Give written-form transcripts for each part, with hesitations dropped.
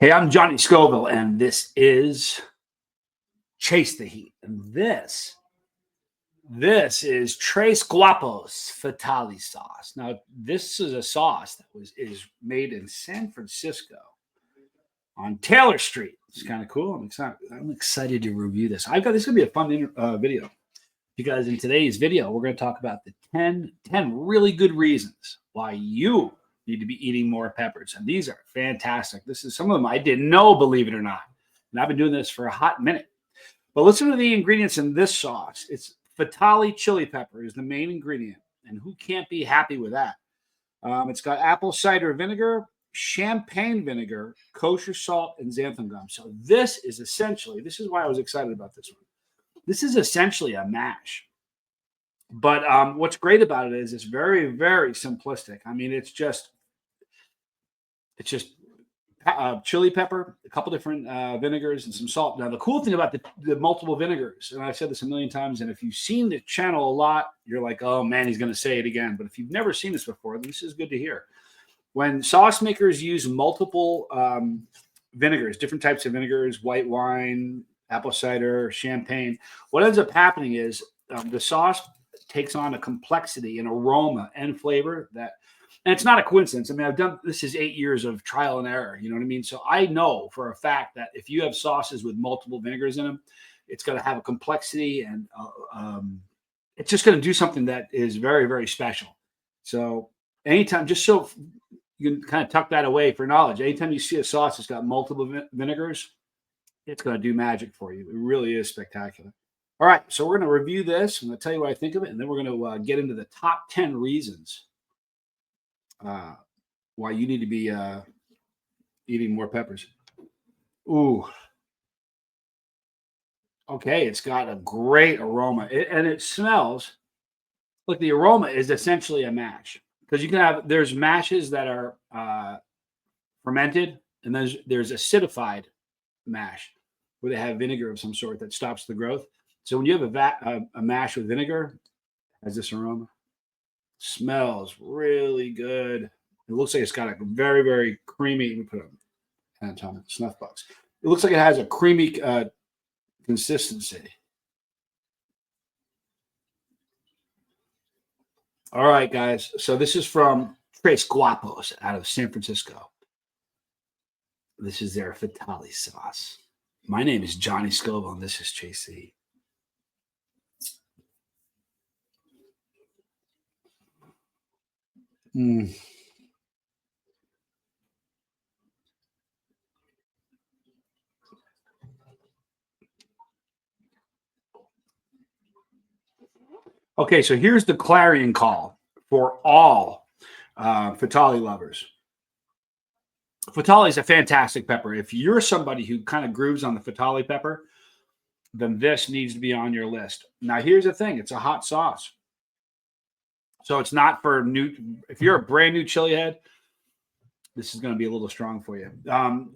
Hey, I'm Johnny Scoville, and this is Chase the Heat. And this is Tres Guapos Fatalii sauce. Now, this is a sauce that is made in San Francisco on Taylor Street. It's kind of cool. I'm excited to review this. This is gonna be a fun video because in today's video we're going to talk about the 10 really good reasons why you need to be eating more peppers. And these are fantastic. This is some of them I didn't know, believe it or not. And I've been doing this for a hot minute. But listen to the ingredients in this sauce. It's Fatalii chili pepper is the main ingredient. And who can't be happy with that? It's got apple cider vinegar, champagne vinegar, kosher salt, and xanthan gum. So this is why I was excited about this one. This is essentially a mash. But what's great about it is it's very, very simplistic. I mean, it's just chili pepper, a couple different vinegars, and some salt. Now, the cool thing about the multiple vinegars, and I've said this a million times, and if you've seen the channel a lot, you're like, oh man, he's going to say it again. But if you've never seen this before, this is good to hear. When sauce makers use multiple vinegars, different types of vinegars, white wine, apple cider, champagne, what ends up happening is the sauce takes on a complexity and aroma and flavor and it's not a coincidence. I mean, this is 8 years of trial and error. You know what I mean? So I know for a fact that if you have sauces with multiple vinegars in them, it's going to have a complexity and it's just going to do something that is very, very special. So anytime, just so you can kind of tuck that away for knowledge, anytime you see a sauce that's got multiple vinegars, it's going to do magic for you. It really is spectacular. All right, so we're going to review this. I'm going to tell you what I think of it, and then we're going to get into the top 10 reasons why you need to be eating more peppers. Ooh. Okay, it's got a great aroma, and it smells. Look, the aroma is essentially a mash because there's mashes that are fermented, and there's acidified mash where they have vinegar of some sort that stops the growth. So when you have a mash with vinegar, it has this aroma. Smells really good. It looks like it's got a very, very creamy. Let me put it on snuff box. It looks like it has a creamy consistency. All right, guys. So this is from Tres Guapos out of San Francisco. This is their Fatalii sauce. My name is Johnny Scoville, and this is Chase the Heat. Okay, so here's the clarion call for all Fatalii lovers. Fatalii is a fantastic pepper. If you're somebody who kind of grooves on the Fatalii pepper, then this needs to be on your list. Now, here's the thing. It's a hot sauce. So it's not for if you're a brand new chili head, this is going to be a little strong for you.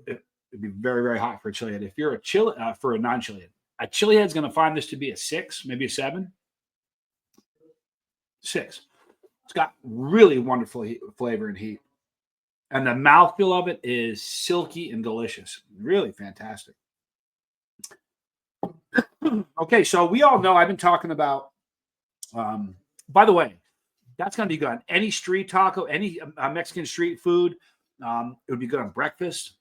It'd be very, very hot for a chili head. If you're for a non-chili head, a chili head's going to find this to be a 6, maybe a 7. 6. It's got really wonderful flavor and heat. And the mouthfeel of it is silky and delicious. Really fantastic. Okay, so we all know I've been talking about, by the way, that's going to be good on any street taco, any Mexican street food. It would be good on breakfast.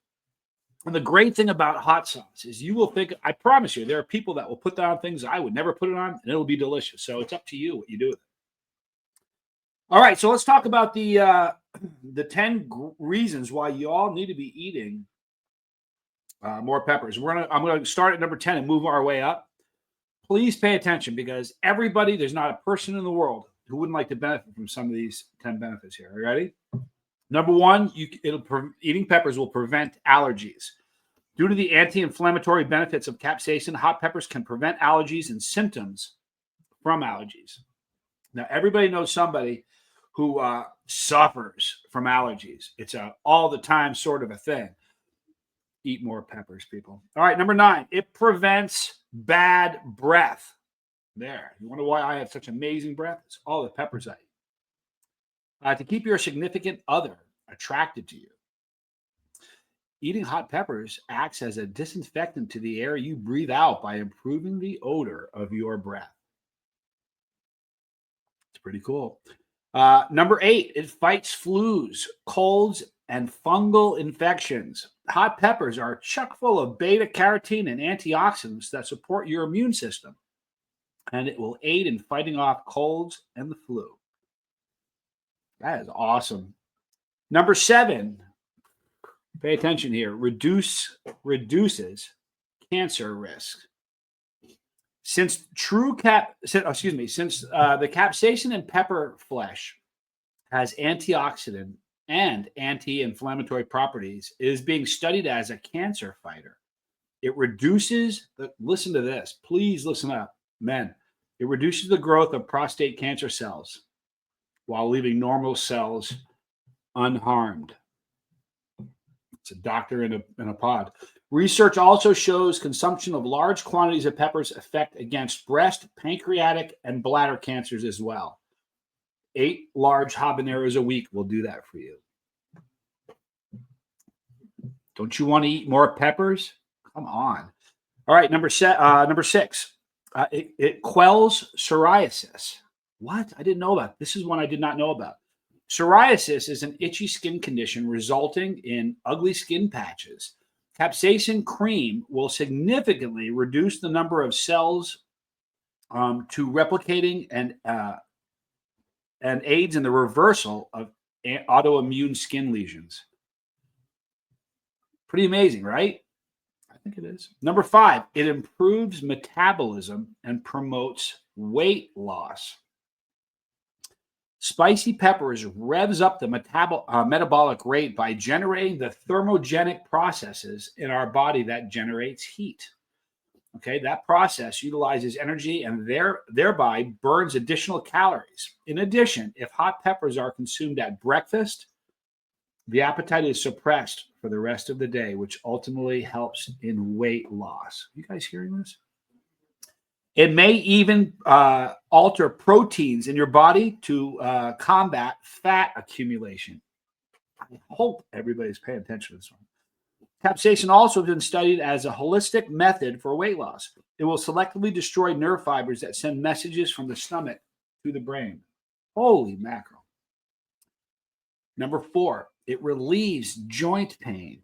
And the great thing about hot sauce is you will think, I promise you, there are people that will put that on things I would never put it on, and it'll be delicious. So it's up to you what you do with it. All right, so let's talk about the 10 reasons why you all need to be eating more peppers. I'm going to start at number 10 and move our way up. Please pay attention because there's not a person in the world who wouldn't like to benefit from some of these 10 benefits here. Are you ready? Number 1, eating peppers will prevent allergies. Due to the anti-inflammatory benefits of capsaicin, hot peppers can prevent allergies and symptoms from allergies. Now, everybody knows somebody who suffers from allergies. It's a all the time sort of a thing. Eat more peppers, people. All right, number 9, it prevents bad breath. There. You wonder why I have such amazing breath? It's all the peppers I eat. To keep your significant other attracted to you. eating hot peppers acts as a disinfectant to the air you breathe out by improving the odor of your breath. It's pretty cool. Number 8, it fights flus, colds, and fungal infections. Hot peppers are chock full of beta carotene and antioxidants that support your immune system, and it will aid in fighting off colds and the flu. That is awesome. Number 7, pay attention here, reduces cancer risk. Since the capsaicin in pepper flesh has antioxidant and anti-inflammatory properties, it is being studied as a cancer fighter. It reduces listen to this, please listen up, men. It reduces the growth of prostate cancer cells while leaving normal cells unharmed. It's a doctor in a pod. Research also shows consumption of large quantities of peppers effect against breast, pancreatic, and bladder cancers as well. 8 large habaneros a week will do that for you. Don't you want to eat more peppers? Come on. All right, number 6. It quells psoriasis. What? I didn't know about. This is one I did not know about. Psoriasis is an itchy skin condition resulting in ugly skin patches. Capsaicin cream will significantly reduce the number of cells to replicating and aids in the reversal of autoimmune skin lesions. Pretty amazing, right? I think it is. Number 5, it improves metabolism and promotes weight loss. Spicy peppers revs up the metabolic rate by generating the thermogenic processes in our body that generates heat. Okay, that process utilizes energy and thereby burns additional calories. In addition, if hot peppers are consumed at breakfast, the appetite is suppressed for the rest of the day, which ultimately helps in weight loss. You guys hearing this? It may even alter proteins in your body to combat fat accumulation. I hope everybody's paying attention to this one. Capsaicin also has been studied as a holistic method for weight loss. It will selectively destroy nerve fibers that send messages from the stomach to the brain. Holy mackerel. Number 4, it relieves joint pain.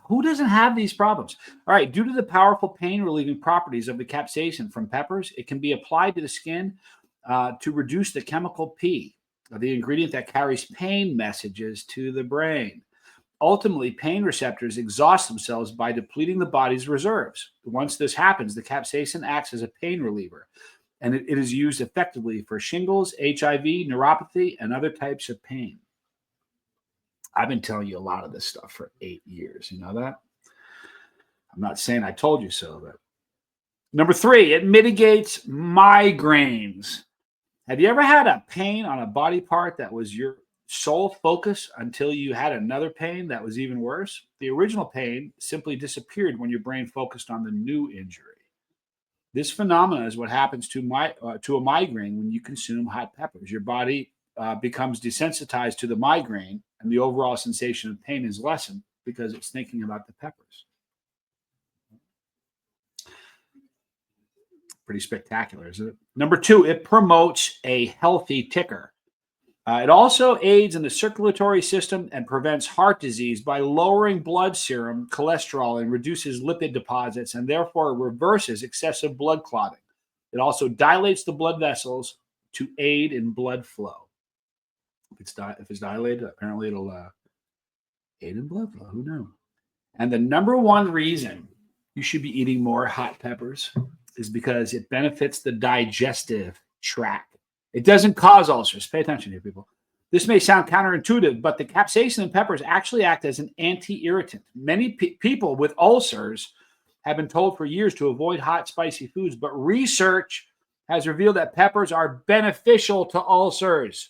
Who doesn't have these problems? All right, due to the powerful pain-relieving properties of the capsaicin from peppers, it can be applied to the skin to reduce the chemical P, the ingredient that carries pain messages to the brain. Ultimately, pain receptors exhaust themselves by depleting the body's reserves. Once this happens, the capsaicin acts as a pain reliever, and it is used effectively for shingles, HIV, neuropathy, and other types of pain. I've been telling you a lot of this stuff for 8 years. You know that? I'm not saying I told you so, but number 3, it mitigates migraines. Have you ever had a pain on a body part that was your sole focus until you had another pain that was even worse? The original pain simply disappeared when your brain focused on the new injury. This phenomenon is what happens to a migraine when you consume hot peppers. Your body becomes desensitized to the migraine, and the overall sensation of pain is lessened because it's thinking about the peppers. Pretty spectacular, isn't it? Number 2, it promotes a healthy ticker. It also aids in the circulatory system and prevents heart disease by lowering blood serum cholesterol and reduces lipid deposits, and therefore reverses excessive blood clotting. It also dilates the blood vessels to aid in blood flow. If it's dilated, apparently it'll aid in blood flow. Who knew? And the number 1 reason you should be eating more hot peppers is because it benefits the digestive tract. It doesn't cause ulcers. Pay attention here, people. This may sound counterintuitive, but the capsaicin in peppers actually act as an anti-irritant. Many people with ulcers have been told for years to avoid hot, spicy foods, but research has revealed that peppers are beneficial to ulcers.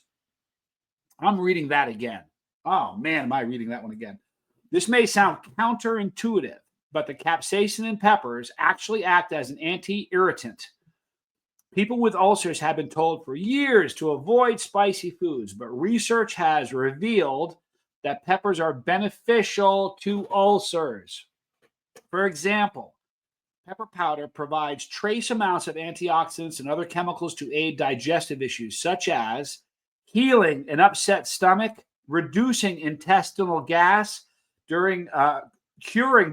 I'm reading that again. Oh, man, am I reading that one again. This may sound counterintuitive, but the capsaicin in peppers actually act as an anti-irritant. People with ulcers have been told for years to avoid spicy foods, but research has revealed that peppers are beneficial to ulcers. For example, pepper powder provides trace amounts of antioxidants and other chemicals to aid digestive issues, such as healing an upset stomach, reducing intestinal gas, curing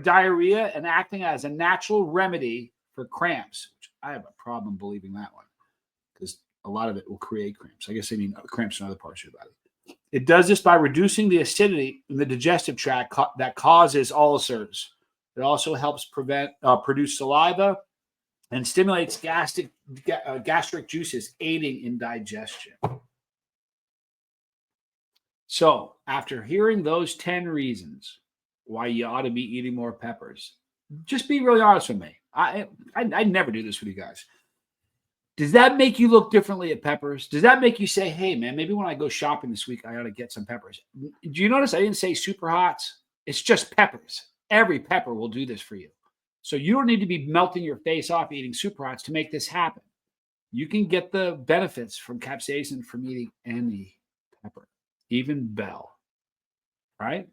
diarrhea, and acting as a natural remedy for cramps. Which I have a problem believing that one because a lot of it will create cramps. I guess they mean cramps in other parts of your body. It does this by reducing the acidity in the digestive tract that causes ulcers. It also helps produce saliva and stimulates gastric juices, aiding in digestion. So, after hearing those 10 reasons why you ought to be eating more peppers, just be really honest with me. I never do this with you guys. Does that make you look differently at peppers? Does that make you say, hey, man, maybe when I go shopping this week, I ought to get some peppers? Do you notice I didn't say super hots? It's just peppers. Every pepper will do this for you. So you don't need to be melting your face off eating super hots to make this happen. You can get the benefits from capsaicin from eating any pepper, even bell. Right?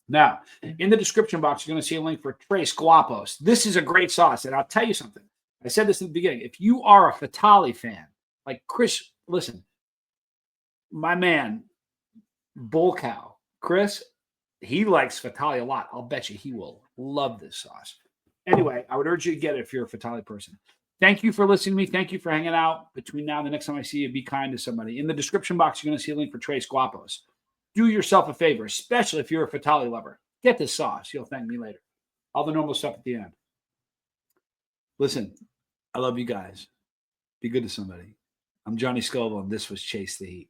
Now, in the description box, you're going to see a link for Tres Guapos. This is a great sauce. And I'll tell you something. I said this in the beginning. If you are a Fatalii fan, like Chris, listen, my man, Bull Cow, Chris, he likes Fatalii a lot. I'll bet you he will love this sauce. Anyway, I would urge you to get it if you're a Fatalii person. Thank you for listening to me. Thank you for hanging out. Between now and the next time I see you, be kind to somebody. In the description box, you're going to see a link for Tres Guapos. Do yourself a favor, especially if you're a Fatalii lover. Get this sauce. You'll thank me later. All the normal stuff at the end. Listen, I love you guys. Be good to somebody. I'm Johnny Scoville, and this was Chase the Heat.